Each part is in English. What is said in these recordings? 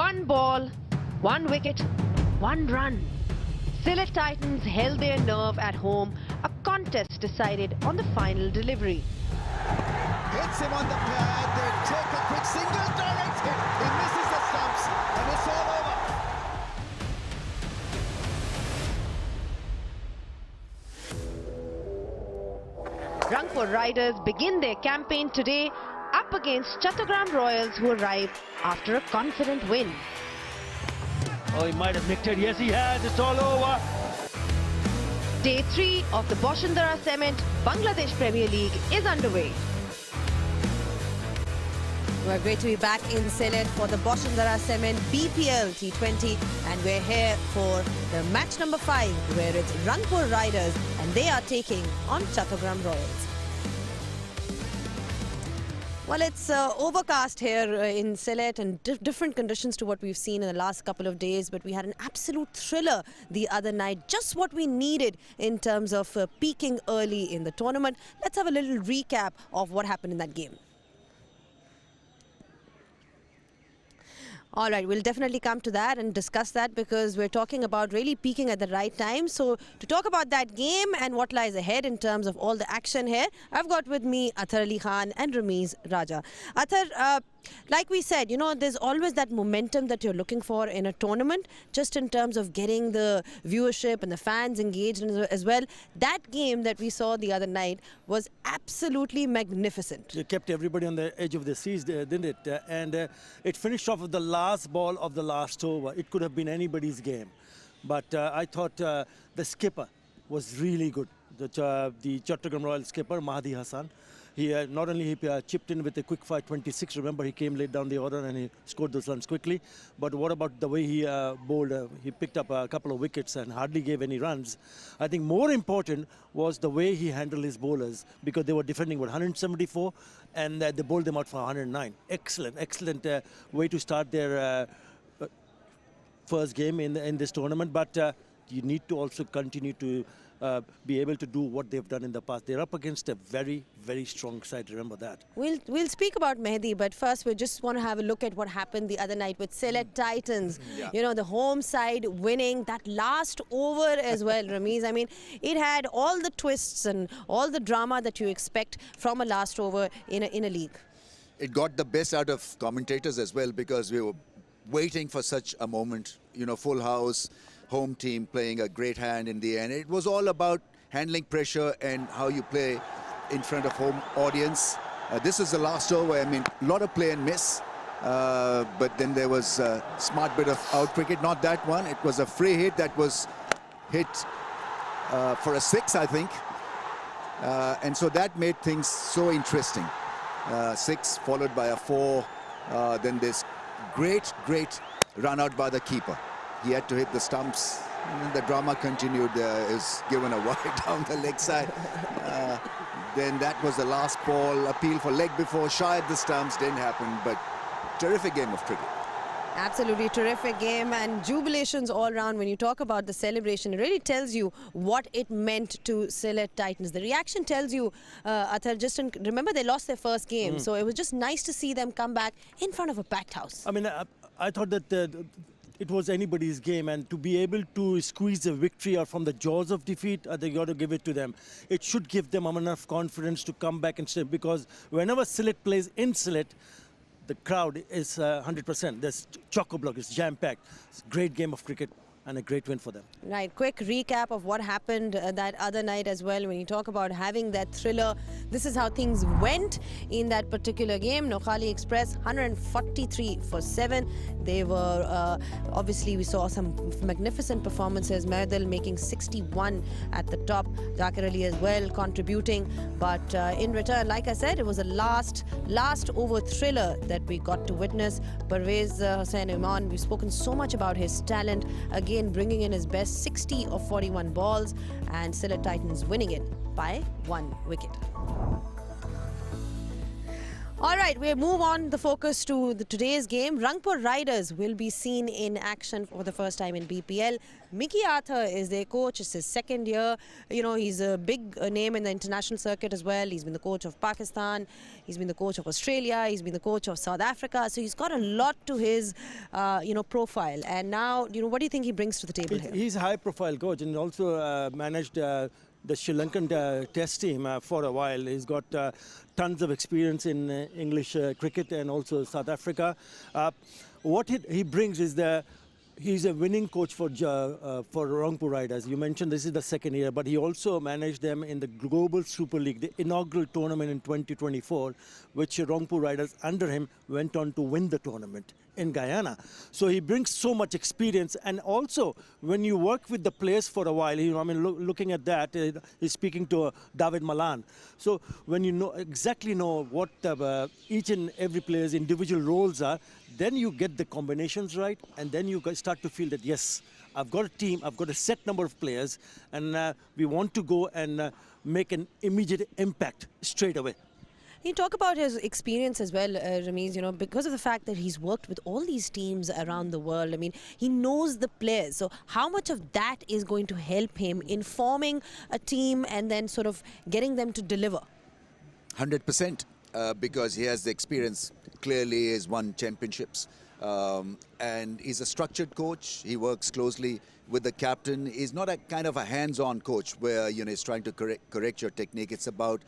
One ball, one wicket, one run. Sylhet Titans held their nerve at home. A contest decided on the final delivery. Hits him on the pad, they take a quick single direct hit. He misses the stumps and it's all over. Rangpur Riders begin their campaign today up against Chattogram Royals, who arrive after a confident win. Oh, he might have nicked it. Yes, he has. It's all over. Day 3 of the 𝗵𝗺 Bangladesh Premier League is underway. We're great to be back in Sylhet for the 𝗵𝗺 BPL T20, and we're here for the match number 5, where it's Rangpur Riders and they are taking on Chattogram Royals. Well, it's overcast here in Sylhet and different conditions to what we've seen in the last couple of days, but we had an absolute thriller the other night, just what we needed in terms of peaking early in the tournament. Let's have a little recap of what happened in that game. All right, we'll definitely come to that and discuss that, because we're talking about really peaking at the right time. So to talk about that game and what lies ahead in terms of all the action here, I've got with me Athar Ali Khan and Ramiz Raja. Athar, like we said, you know, there's always that momentum that you're looking for in a tournament, just in terms of getting the viewership and the fans engaged as well. That game that we saw the other night was absolutely magnificent. It kept everybody on the edge of their seats, didn't it? And it finished off with the last ball of the last over. It could have been anybody's game. But I thought the skipper was really good. The Chattogram Royal skipper, 𝗵𝗺𝗽𝗺 Hassan. He not only chipped in with a quick 5-26. Remember, he came late down the order and he scored those runs quickly. But what about the way he bowled? He picked up a couple of wickets and hardly gave any runs. I think more important was the way he handled his bowlers, because they were defending 174 and they bowled them out for 109. Excellent way to start their first game in this tournament. But you need to also continue to be able to do what they've done in the past. They're up against a very, very strong side, remember that. We'll speak about Mehdi, but first we just want to have a look at what happened the other night with Sylhet Titans. Yeah. You know, the home side winning that last over as well, Ramiz. I mean, it had all the twists and all the drama that you expect from a last over in a league. It got the best out of commentators as well, because we were waiting for such a moment. You know, full house, home team playing a great hand in the end. It was all about handling pressure and how you play in front of home audience. This is the last over. I mean, a lot of play and miss, but then there was a smart bit of out cricket. Not that one. It was a free hit that was hit for a 6, I think. And so that made things so interesting. 6 followed by a 4. Then this great run out by the keeper. He had to hit the stumps. And the drama continued. Is given a wide down the leg side. Then that was the last ball. Appeal for leg before, shy at the stumps. Didn't happen. But terrific game of cricket. Absolutely terrific game, and jubilations all round. When you talk about the celebration, it really tells you what it meant to Sylhet Titans. The reaction tells you, Athar, remember they lost their first game, so it was just nice to see them come back in front of a packed house. I mean, I thought that it was anybody's game, and to be able to squeeze a victory out from the jaws of defeat, they got to give it to them. It should give them enough confidence to come back and stay, because whenever Sylhet plays in Sylhet, the crowd is 100%. There's chock-a-block, it's jam-packed. It's a great game of cricket and a great win for them. Right, quick recap of what happened that other night as well. When you talk about having that thriller, this is how things went in that particular game. Noakhali Express 143 for 7. They were, obviously we saw some magnificent performances. 𝗵𝗺𝗽𝗺 making 61 at the top. Zakir Ali as well contributing. But in return, like I said, it was a last over thriller that we got to witness. Parvez Hussain Iman, we've spoken so much about his talent. Again, bringing in his best 60 of 41 balls, and Sylhet Titans winning it by 1 wicket. All right, we'll move on the focus to today's game. Rangpur Riders will be seen in action for the first time in BPL. Mickey Arthur is their coach. It's his second year. You know, he's a big name in the international circuit as well. He's been the coach of Pakistan. He's been the coach of Australia. He's been the coach of South Africa. So he's got a lot to his, profile. And now, what do you think he brings to the table here? He's a high-profile coach and also managed the Sri Lankan test team for a while. He's got tons of experience in English cricket and also South Africa. What he brings is he's a winning coach for Rangpur Riders. You mentioned this is the second year, but he also managed them in the Global Super League, the inaugural tournament in 2024, which Rangpur Riders under him went on to win the tournament in Guyana. So he brings so much experience, and also when you work with the players for a while, looking at that, he's speaking to David Malan. So when you exactly know what each and every player's individual roles are, then you get the combinations right, and then you start to feel that, yes, I've got a team, I've got a set number of players, and we want to go and make an immediate impact straight away. You talk about his experience as well, Ramiz, because of the fact that he's worked with all these teams around the world. I mean, he knows the players. So how much of that is going to help him in forming a team and then sort of getting them to deliver? 100%, because he has the experience. Clearly, he's won championships. And he's a structured coach. He works closely with the captain. He's not a kind of a hands-on coach where, he's trying to correct your technique. It's about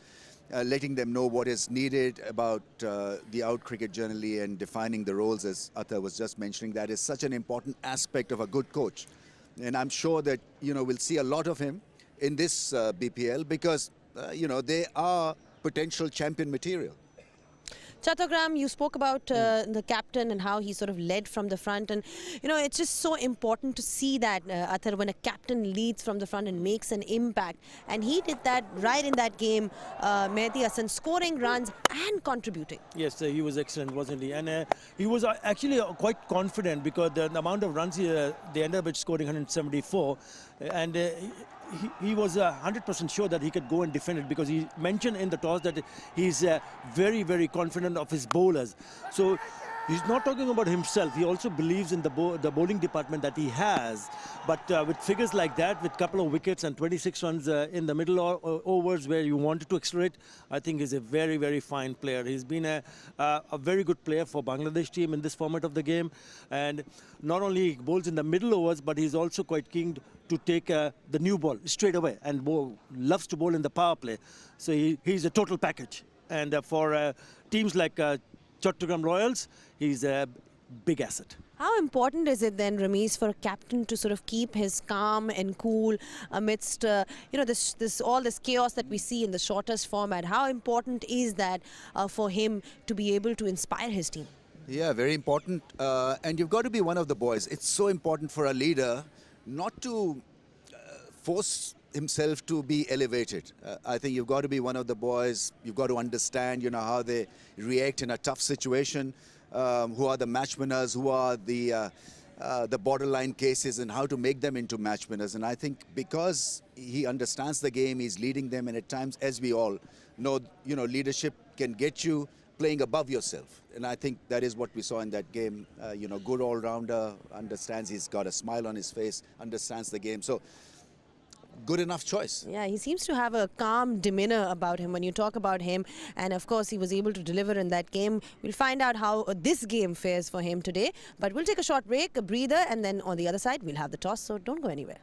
letting them know what is needed about the out cricket generally and defining the roles, as Arthur was just mentioning. That is such an important aspect of a good coach. And I'm sure that, we'll see a lot of him in this BPL because, they are potential champion material. Chattogram, you spoke about the captain and how he sort of led from the front, and it's just so important to see that, Athar, when a captain leads from the front and makes an impact, and he did that right in that game, 𝗵𝗫𝗄𝗧 Hassan, scoring runs and contributing. Yes, he was excellent, wasn't he? And he was actually quite confident because the amount of runs they ended up scoring 174, and he was 100% sure that he could go and defend it because he mentioned in the toss that he's very, very confident of his bowlers. So he's not talking about himself. He also believes in the bowling department that he has. But with figures like that, with a couple of wickets and 26 runs in the middle overs where you wanted to accelerate, I think he's a very, very fine player. He's been a very good player for Bangladesh team in this format of the game. And not only he bowls in the middle overs, but he's also quite keen to take the new ball straight away and loves to bowl in the power play. So he's a total package. And for teams like Chattogram Royals, he's a big asset. How important is it then, Ramiz, for a captain to sort of keep his calm and cool amidst, all this chaos that we see in the shortest format? How important is that for him to be able to inspire his team? Yeah, very important. And you've got to be one of the boys. It's so important for a leader not to force himself to be elevated. I think you've got to be one of the boys. You've got to understand, how they react in a tough situation, who are the match winners, who are the borderline cases, and how to make them into match winners. And I think because he understands the game, he's leading them, and at times, as we all know, leadership can get you playing above yourself. And I think that is what we saw in that game. Good all-rounder, understands, he's got a smile on his face, understands the game. So good enough choice. Yeah, he seems to have a calm demeanor about him when you talk about him. And of course, he was able to deliver in that game. We'll find out how this game fares for him today. But we'll take a short break, a breather, and then on the other side, we'll have the toss. So don't go anywhere.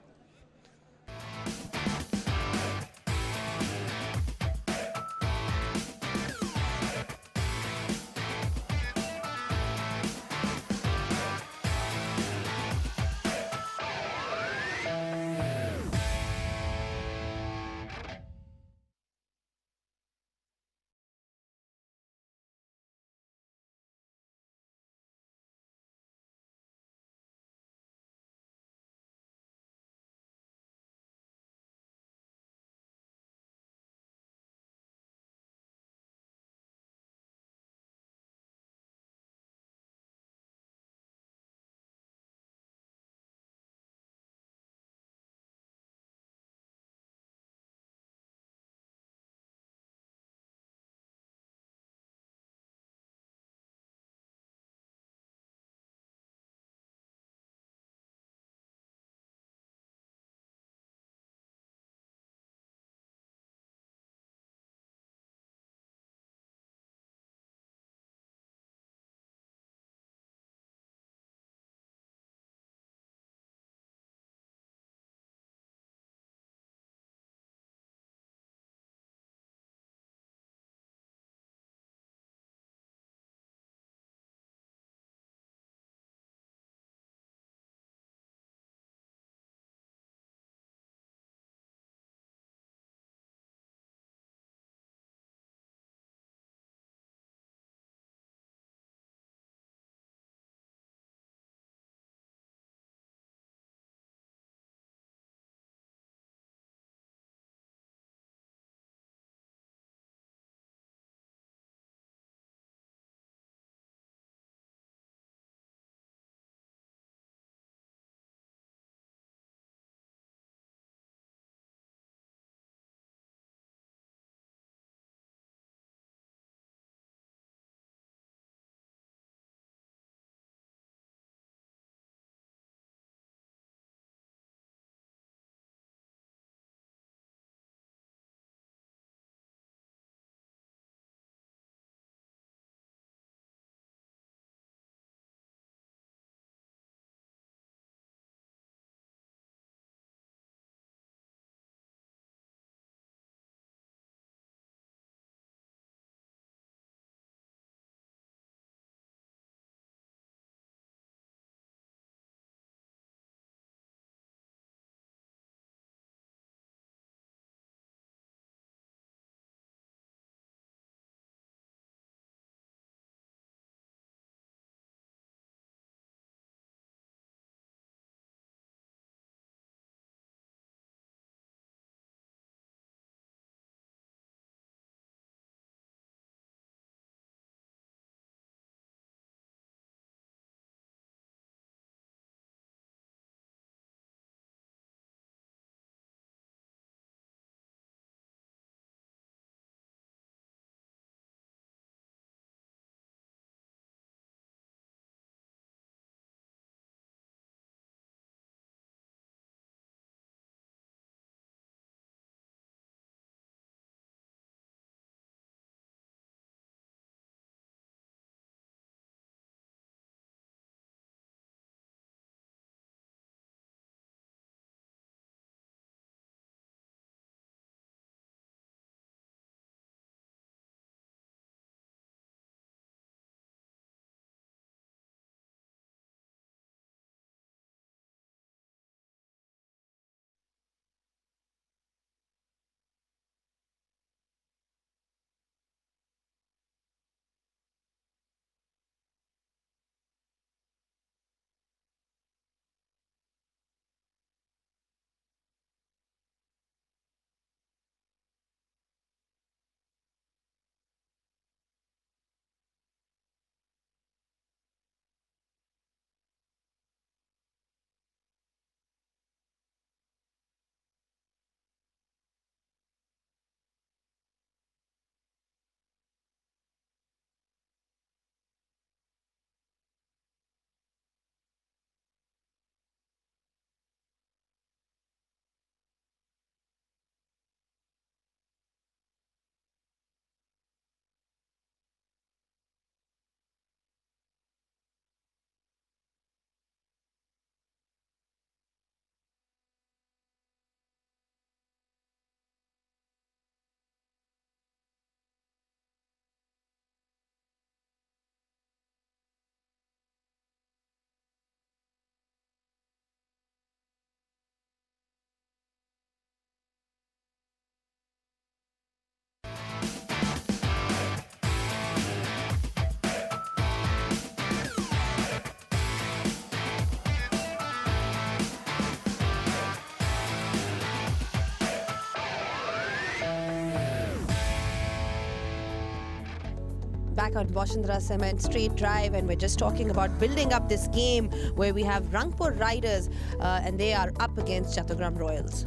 back on Bosundhara Cement straight drive, and we're just talking about building up this game where we have Rangpur Riders and they are up against Chattogram Royals.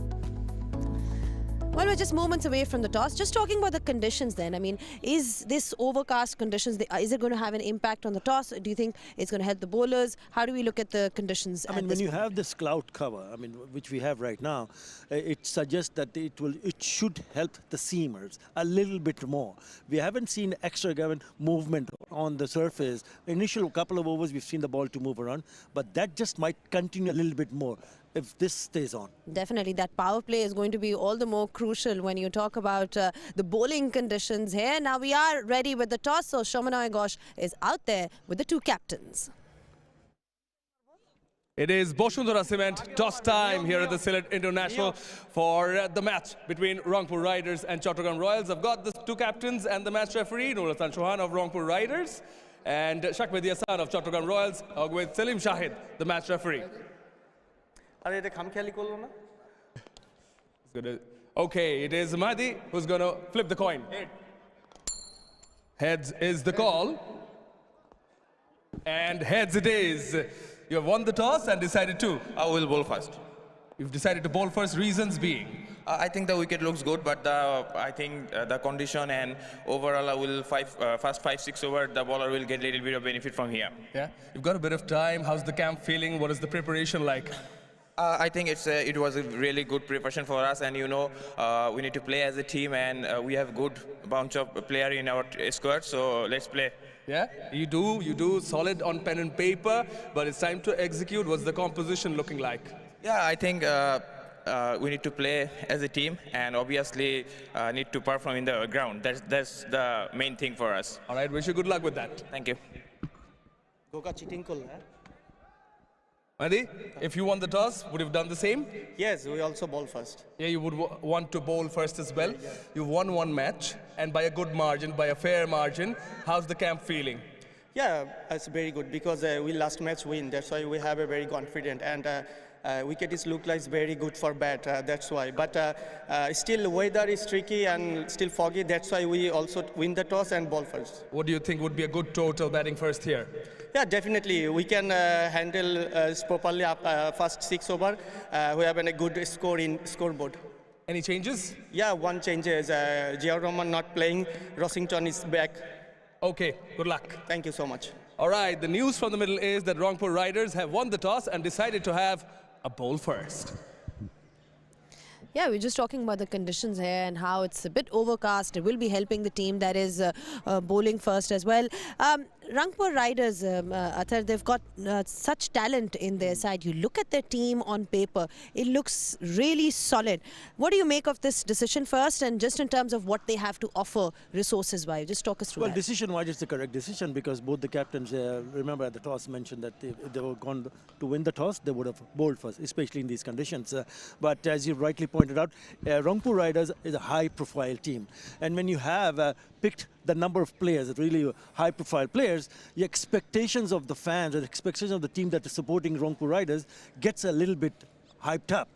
Well, we're just moments away from the toss. Just talking about the conditions then. I mean, is this overcast conditions, is it going to have an impact on the toss? Do you think it's going to help the bowlers? How do we look at the conditions? I mean, when you have this cloud cover, I mean, which we have right now, it suggests that it should help the seamers a little bit more. We haven't seen extra movement on the surface. Initial couple of overs, we've seen the ball to move around, but that just might continue a little bit more if this stays on. Definitely, that power play is going to be all the more crucial when you talk about the bowling conditions here. Now we are ready with the toss, so 𝗂𝗏 Ghosh is out there with the two captains. It is Bosundhara Cement toss time here at the Sylhet International for the match between Rangpur Riders and Chattogram Royals. I've got the two captains and the match referee, Nur Hasan Chauhan of Rangpur Riders and 𝗃𝗵𝗃𝗃 of Chattogram Royals, with Salim Shahid, the match referee. Okay, it is Mahdi who's going to flip the coin. Heads is the call. And heads it is. You have won the toss and decided to. I will bowl first. You've decided to bowl first, reasons being? I think the wicket looks good, but I think the condition and overall I will first 5-6 over, the bowler will get a little bit of benefit from here. Yeah, you've got a bit of time. How's the camp feeling? What is the preparation like? I think it was a really good preparation for us, and you know we need to play as a team, and we have good bunch of players in our squad, so let's play. Yeah, you do solid on pen and paper, but it's time to execute. What's the composition looking like? Yeah, I think we need to play as a team, and obviously need to perform in the ground. That's the main thing for us. All right, wish you good luck with that. Thank you. Mahdi, if you won the toss, would you have done the same? Yes, we also bowl first. Yeah, you would want to bowl first as well. You've won one match, and by a good margin, by a fair margin. How's the camp feeling? Yeah, it's very good because we last match win. That's why we have a very confident, and wicket is look like very good for bat. That's why. But still weather is tricky and still foggy. That's why we also win the toss and bowl first. What do you think would be a good total batting first here? Yeah, definitely. We can handle properly up first 6 over. We have a good score in scoreboard. Any changes? Yeah, one change is 𝗂𝗏 Rahman not playing. Rossington is back. Okay, good luck. Thank you so much. All right, the news from the middle is that Rangpur Riders have won the toss and decided to have a bowl first. Yeah, we're just talking about the conditions here and how it's a bit overcast. It will be helping the team that is bowling first as well. Rangpur Riders, Athar, they've got such talent in their side. You look at their team on paper, it looks really solid. What do you make of this decision first, and just in terms of what they have to offer resources-wise? Just talk us through that. Well, decision-wise, it's the correct decision because both the captains, remember at the toss, mentioned that if they were going to win the toss, they would have bowled first, especially in these conditions. But as you rightly pointed out, Rangpur Riders is a high-profile team. And when you have picked the number of players, really high-profile players, the expectations of the fans, the expectations of the team that is supporting Rangpur Riders gets a little bit hyped up.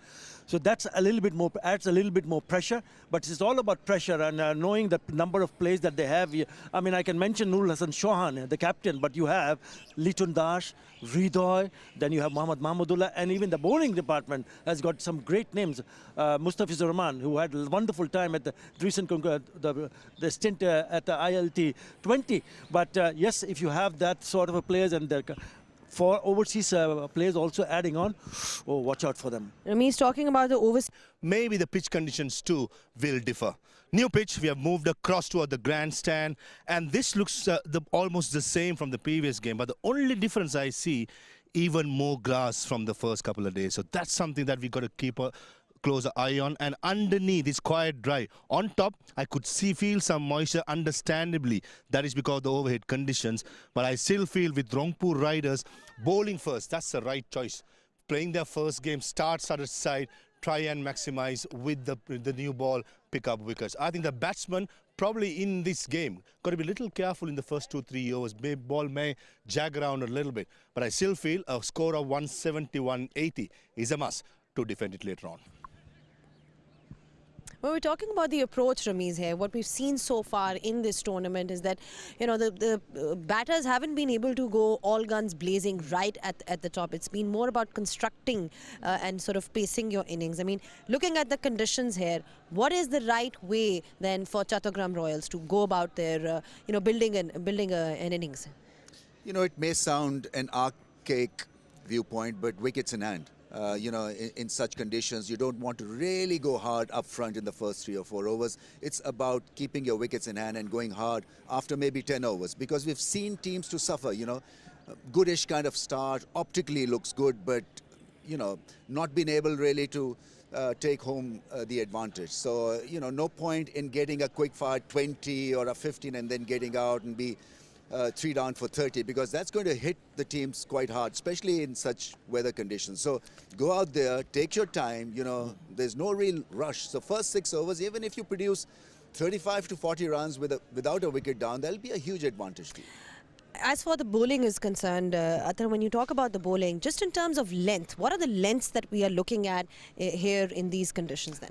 So that's a little bit more, adds a little bit more pressure, but it's all about pressure and knowing the number of players that they have. I mean, I can mention Nur Hasan Chauhan, the captain, but you have Litun Das, Hridoy, then you have Mohammad Mahmudullah, and even the bowling department has got some great names. Mustafizur Rahman, who had a wonderful time at the recent the stint at the ILT 20. But yes, if you have that sort of a players and the for overseas players also adding on, oh, watch out for them. Ramesh talking about the overseas. Maybe the pitch conditions too will differ. New pitch, we have moved across toward the grandstand, and this looks almost the same from the previous game, but the only difference I see, even more grass from the first couple of days. So that's something that we got to keep a closer eye on, and underneath it's quite dry. On top, I could feel some moisture, understandably. That is because of the overhead conditions, but I still feel with Rangpur Riders bowling first, that's the right choice. Playing their first game, start side, try and maximize with the new ball, pick up wickets. I think the batsman probably in this game got to be a little careful in the first 2-3 overs. Ball may jag around a little bit, but I still feel a score of 170, 180 is a must to defend it later on. When we're talking about the approach, 𝗏𝗔 here, what we've seen so far in this tournament is that, you know, the batters haven't been able to go all guns blazing right at the top. It's been more about constructing and sort of pacing your innings. I mean, looking at the conditions here, what is the right way then for Chattogram Royals to go about their, you know, building an innings? You know, it may sound an archaic viewpoint, but wickets in hand. You know, in such conditions, you don't want to really go hard up front in the first 3 or 4 overs. It's about keeping your wickets in hand and going hard after maybe 10 overs, because we've seen teams to suffer, you know. Goodish kind of start, optically looks good, but, you know, not being able really to take home the advantage. So, you know, no point in getting a quick fire 20 or a 15 and then getting out and be 3 down for 30, because that's going to hit the teams quite hard, especially in such weather conditions. So go out there, take your time, you know, there's no real rush. So first 6 overs, even if you produce 35 to 40 runs without a wicket down, that'll be a huge advantage to you. As for the bowling is concerned, Athar, when you talk about the bowling, just in terms of length, what are the lengths that we are looking at here in these conditions then?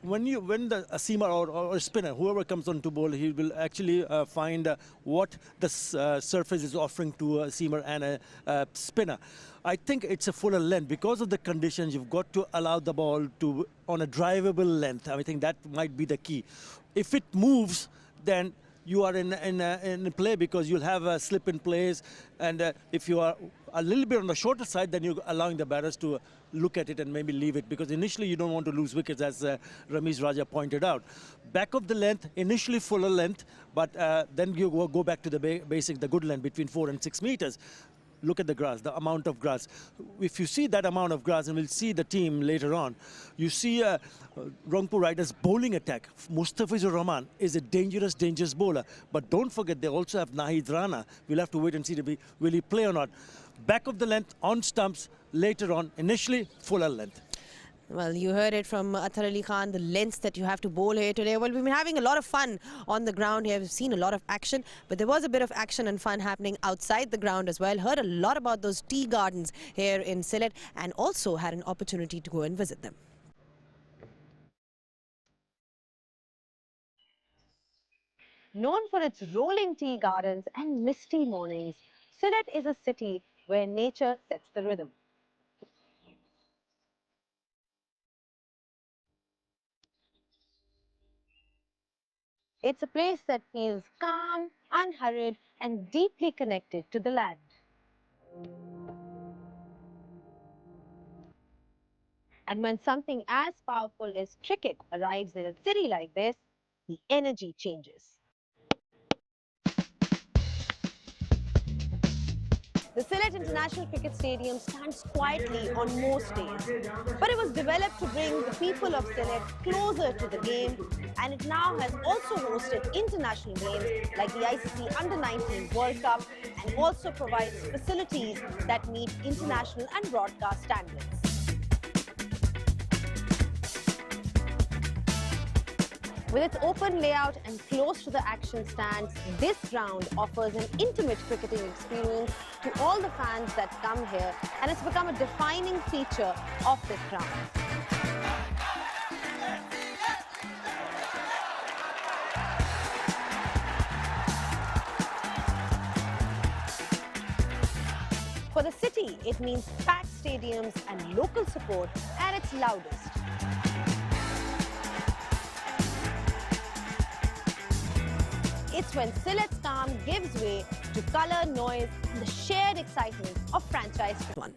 When a seamer or a spinner, whoever comes on to bowl, he will actually find what the surface is offering to a seamer and a spinner. I think it's a fuller length. Because of the conditions, you've got to allow the ball to on a drivable length. I think that might be the key. If it moves, then you are in play, because you'll have a slip in place, and if you are a little bit on the shorter side, then you're allowing the batters to look at it and maybe leave it, because initially you don't want to lose wickets, as Ramiz Raja pointed out. Back of the length, initially fuller length, but then you go back to the basic, the good length between 4 and 6 meters. Look at the grass, the amount of grass. If you see that amount of grass, and we'll see the team later on, you see Rangpur Riders' bowling attack. Mustafizur Rahman is a dangerous bowler. But don't forget, they also have Nahid Rana. We'll have to wait and see will he play or not. Back of the length, on stumps, later on, initially fuller length. Well, you heard it from Athar Ali Khan, the lengths that you have to bowl here today. Well, we've been having a lot of fun on the ground here. We've seen a lot of action, but there was a bit of action and fun happening outside the ground as well. Heard a lot about those tea gardens here in Sylhet, and also had an opportunity to go and visit them. Known for its rolling tea gardens and misty mornings, Sylhet is a city where nature sets the rhythm. It's a place that feels calm, unhurried, and deeply connected to the land. And when something as powerful as cricket arrives in a city like this, the energy changes. The Sylhet International Cricket Stadium stands quietly on most days, but it was developed to bring the people of Sylhet closer to the game, and it now has also hosted international games like the ICC Under-19 World Cup, and also provides facilities that meet international and broadcast standards. With its open layout and close to the action stands, this ground offers an intimate cricketing experience to all the fans that come here, and it's become a defining feature of this ground. For the city, it means packed stadiums and local support at its loudest. It's when Sylhet's calm gives way to colour, noise, and the shared excitement of franchise cricket.